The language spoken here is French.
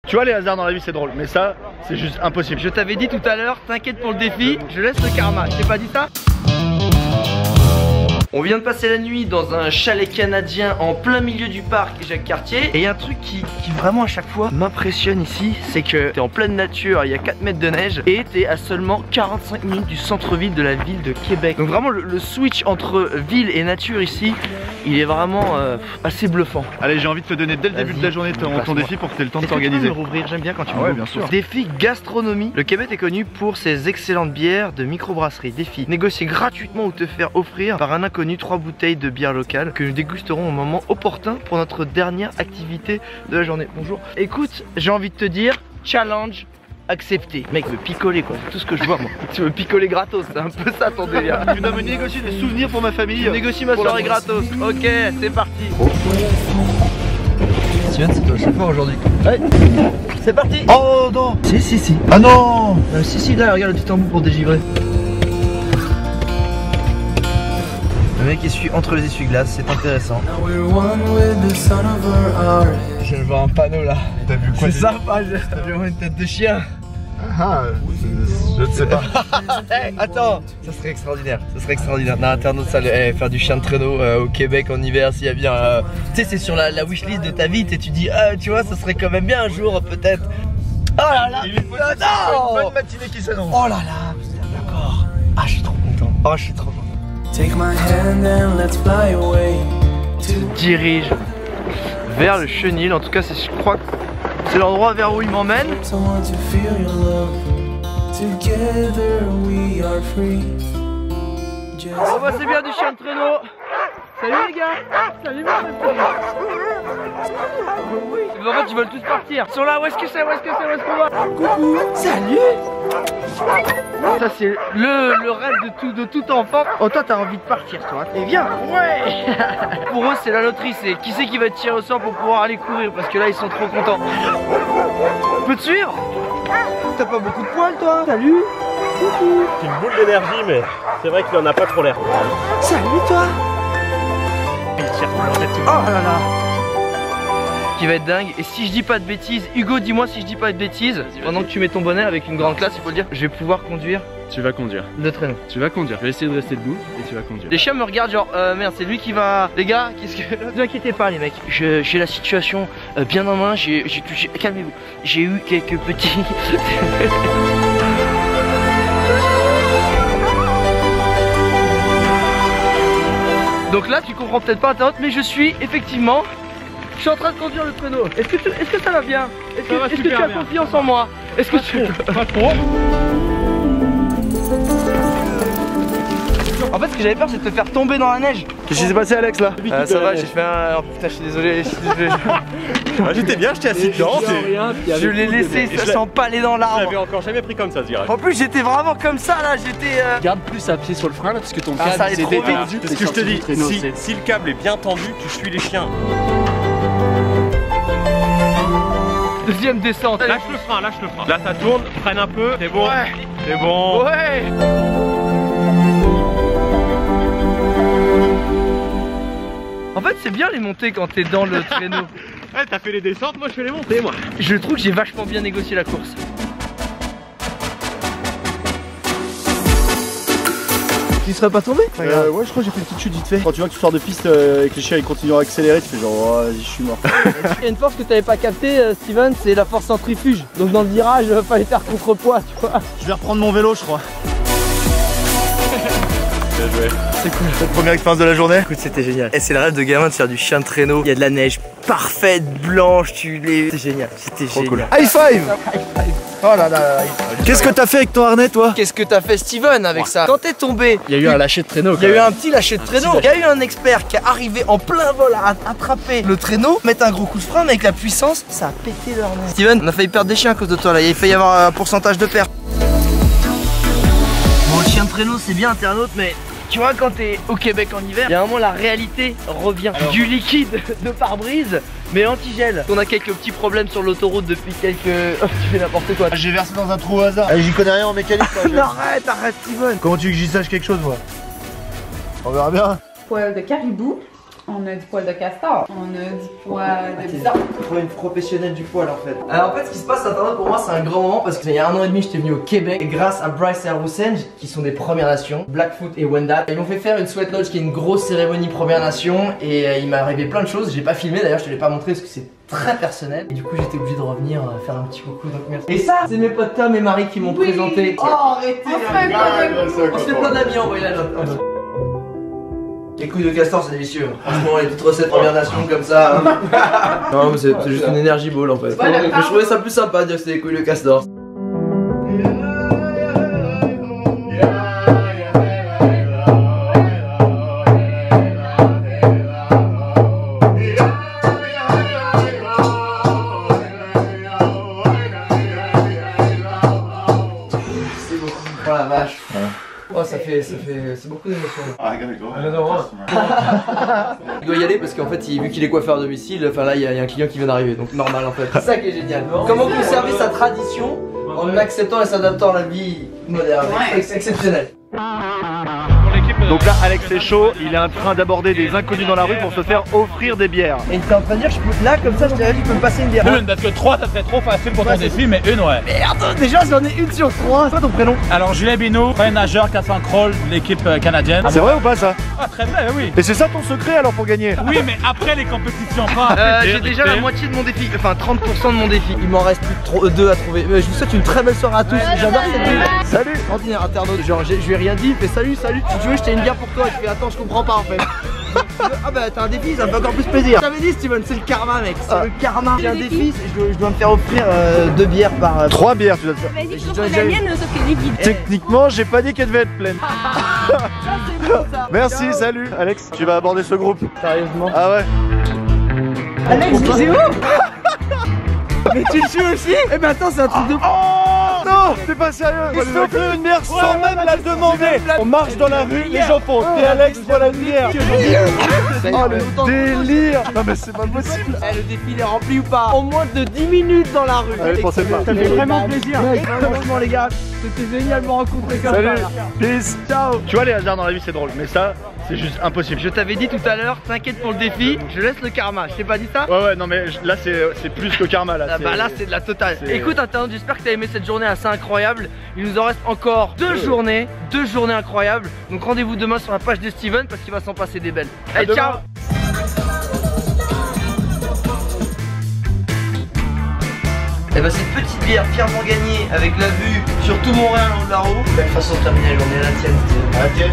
Tu vois, les hasards dans la vie c'est drôle, mais ça c'est juste impossible. Je t'avais dit tout à l'heure, t'inquiète pour le défi, je laisse le karma, je t'ai pas dit ça? On vient de passer la nuit dans un chalet canadien en plein milieu du parc Jacques Cartier. Et il y a un truc qui vraiment à chaque fois m'impressionne ici, c'est que t'es en pleine nature, il y a 4 mètres de neige et t'es à seulement 45 minutes du centre-ville de la ville de Québec. Donc vraiment le switch entre ville et nature ici, il est vraiment assez bluffant. Allez, j'ai envie de te donner dès le début de la journée ton défi pour que tu aies le temps de t'organiser. Rouvrir, j'aime bien quand tu ouais, bien sûr. Défi gastronomie. Le Québec est connu pour ses excellentes bières de microbrasserie. Défi négocier gratuitement ou te faire offrir par un inconnu 3 bouteilles de bière locale que nous dégusterons au moment opportun pour notre dernière activité de la journée. Bonjour. Écoute, j'ai envie de te dire, challenge accepté. Mec, me picoler quoi, c'est tout ce que je vois moi. Tu veux picoler gratos, c'est un peu ça ton délire. Tu dois me négocier des souvenirs pour ma famille. Tu négocies ma soirée gratos. Ok, c'est parti. Steven, c'est toi le chauffeur aujourd'hui. Ouais. C'est parti. Oh non. Si. Ah non. Si, là, regarde le petit embout pour dégivrer. Le mec essuie entre les essuie-glaces, c'est intéressant. Je viens de voir un panneau là. T'as vu quoi? C'est sympa, j'ai vraiment une tête de chien. Ah, je ne sais pas. Attends, ça serait extraordinaire. Non, internaute, ça, faire du chien de traîneau au Québec en hiver, s'il y a bien. Tu sais, c'est sur la wishlist de ta vie, et tu dis, tu vois, ça serait quand même bien un jour, peut-être. Oh là là, Une bonne matinée qui s'annonce. Oh là là, putain, d'accord. Ah, je suis trop content. Je suis trop content. Take my hand and let's fly away. Se dirige vers le chenil, en tout cas, je crois que c'est l'endroit vers où il m'emmène. Someone to feel your love. Together we are free. Oh bah c'est bien du chien de traîneau. Salut les gars. Salut mon frère. En fait ils veulent tous partir. Ils sont là, où est-ce que c'est? Où est-ce qu'on va? Coucou. Salut. Ça c'est le rêve de tout enfant. Oh toi t'as envie de partir toi. Et viens. Ouais. Pour eux c'est la loterie, c'est qui c'est qui va te tirer au sort pour pouvoir aller courir. Parce que là ils sont trop contents. On peut te suivre? T'as pas beaucoup de poils toi? Salut. Coucou. C'est une boule d'énergie mais c'est vrai qu'il en a pas trop l'air. Salut toi. Oh là là. Qui va être dingue. Et si je dis pas de bêtises, Hugo, dis-moi si je dis pas de bêtises. Pendant que tu mets ton bonnet avec une grande classe, il faut le dire, je vais pouvoir conduire. Tu vas conduire. Le traîneau. Tu vas conduire. Je vais essayer de rester debout et tu vas conduire. Les chiens me regardent genre merde, c'est lui qui va. Les gars, qu'est-ce que. Ne vous inquiétez pas les mecs. J'ai la situation bien en main. Calmez-vous. J'ai eu quelques petits. Donc là tu comprends peut-être pas internaute, mais je suis effectivement. Je suis en train de conduire le traîneau. Est-ce que ça va bien? Est-ce que tu as confiance en moi? Est-ce que tu. Pas trop. En fait ce que j'avais peur c'est de te faire tomber dans la neige. Qu'est-ce qui s'est passé Alex là? Ça va, j'ai fait un. Oh putain, je suis désolé. J'étais bien, j'étais assis dedans. Je l'ai laissé, ça sent pas aller dans Je l'arbre. l'avais encore jamais pris comme ça ce virage. En plus j'étais vraiment comme ça là, j'étais. Garde plus à pied sur le frein là parce que ton Ah, ça câble allait s'est trop vite. détendu. Parce que je te dis, si le câble est bien tendu, tu suis les chiens. Deuxième descente. Lâche le frein. Là ça tourne, freine un peu, c'est bon. Ouais. C'est bon. Ouais. En fait c'est bien les montées quand t'es dans le traîneau. Ouais, t'as fait les descentes, moi je fais les montées moi. Je trouve que j'ai vachement bien négocié la course. Tu serais pas tombé? Ouais, je crois que j'ai fait une petite chute vite fait. Quand tu vois que tu sors de piste et que les chiens ils continuent à accélérer, tu fais genre, oh, vas-y, je suis mort. Il y a une force que tu n'avais pas captée, Steven, c'est la force centrifuge. Donc dans le virage, fallait faire contrepoids, tu vois. Je vais reprendre mon vélo, je crois. Bien joué. C'est cool. Cette première expérience de la journée. Écoute, c'était génial. Et c'est le rêve de gamin de faire du chien de traîneau. Il y a de la neige parfaite, blanche, c'était génial. C'était génial. Cool. High five. Oh là là. Qu'est-ce que t'as fait avec ton harnais toi? Qu'est-ce que t'as fait Steven avec ça? Quand t'es tombé, Il y a eu un lâcher de traîneau. il y a eu un petit lâcher de traîneau. Il y a eu un expert qui est arrivé en plein vol à attraper le traîneau, mettre un gros coup de frein, mais avec la puissance, ça a pété leur nez. Steven, on a failli perdre des chiens à cause de toi là. Il a failli y avoir un pourcentage de perte. Bon, le chien de traîneau, c'est bien internaute, mais tu vois, quand t'es au Québec en hiver, il y a un moment la réalité revient. Du liquide de pare-brise, mais anti-gel. On a quelques petits problèmes sur l'autoroute depuis quelques. Oh, tu fais n'importe quoi. J'ai versé dans un trou au hasard. J'y connais rien en mécanique. Non, arrête, Steven. Comment tu veux que j'y sache quelque chose moi? On verra bien. Poil de caribou. On a du poil de castor. On a du poil de bison. Trop une professionnelle du poil en fait. Alors en fait ce qui se passe à Internet pour moi c'est un grand moment parce qu'il y a 1 an et demi j'étais venu au Québec et grâce à Bryce et Roussen qui sont des Premières Nations, Blackfoot et Wendat, ils m'ont fait faire une Sweat Lodge qui est une grosse cérémonie Première Nation et il m'est arrivé plein de choses. J'ai pas filmé d'ailleurs, je te l'ai pas montré parce que c'est très personnel et du coup j'étais obligé de revenir faire un petit coucou donc merci. Et ça c'est mes potes Tom et Marie qui m'ont présenté. Oh arrêtez, on se fait plein d'amis envoyez la note. Les couilles de castor c'est délicieux. Franchement les petites recettes Première Nation comme ça. Non mais c'est juste une énergie ball en fait. Mais je trouvais ça plus sympa de dire que c'était des couilles de castor. Oh la vache. Oh c'est beaucoup d'émotions. Il doit y aller parce qu'en fait vu qu'il est coiffeur à domicile, enfin là il y a un client qui vient d'arriver donc normal en fait. C'est ça qui est génial. Comment conserver sa tradition en acceptant et s'adaptant à la vie moderne. Exceptionnel. Donc là, Alex est chaud, il est en train d'aborder des inconnus dans la rue pour se faire offrir des bières. Et t'es en train de dire, là comme ça, je t'avais dit, je peux me passer une bière. Une, parce que 3 ça serait trop facile pour ton défi, mais une ouais. Merde, déjà j'en ai une sur 3. C'est quoi ton prénom? Alors Jules Bino, nageur 400 crawl de l'équipe canadienne. C'est vrai ou pas ça? Ah très vrai, oui. Et c'est ça ton secret alors pour gagner? Oui, mais après les compétitions, pas. J'ai déjà la moitié de mon défi, enfin 30% de mon défi. Il m'en reste plus que 2 à trouver. Je vous souhaite une très belle soirée à tous. J'adore cette vidéo. Salut, ordinaire internaute. Genre, je lui ai rien dit, il fait salut. Si tu veux, je t'ai une bière pour toi. Il fait attends, je comprends pas en fait. Ah bah t'as un défi, ça me fait encore plus plaisir. J'avais dit Steven, c'est le karma mec, c'est le karma. J'ai un défi, je dois me faire offrir 2 bières par... 3 bières tu dois te faire. Vas-y, je trouve la mienne, sauf qu'elle est vide. Techniquement j'ai pas dit qu'elle devait être pleine. Merci, salut Alex, tu vas aborder ce groupe. Sérieusement? Ah ouais. Alex, c'est où? Mais tu le suis aussi? Eh ben attends, c'est un truc de... Oh non, t'es pas sérieux. Il s'est offert une bière sans même la demander. On marche dans la rue, les gens font et Alex prend la bière. Oh le délire. Non mais c'est pas possible. Le défi il est rempli ou pas? En moins de 10 minutes dans la rue. Allez, pensez pas. Ça fait vraiment plaisir. Franchement les gars, c'était génial de me rencontrer comme ça. Salut, peace, ciao. Tu vois les hasards dans la vie c'est drôle, mais ça c'est juste impossible. Je t'avais dit tout à l'heure, t'inquiète pour le défi, je laisse le karma. Je t'ai pas dit ça? Ouais non mais là c'est plus que karma là. Ah bah là c'est de la totale. Écoute internaute, j'espère que t'as aimé cette journée assez incroyable. Il nous en reste encore 2 journées incroyables. Donc rendez-vous demain sur la page de Steven parce qu'il va s'en passer des belles. Allez ciao. Et bah cette petite bière fièrement gagnée avec la vue sur tout Montréal en haut de la roue. Belle façon de terminer la journée, la tienne.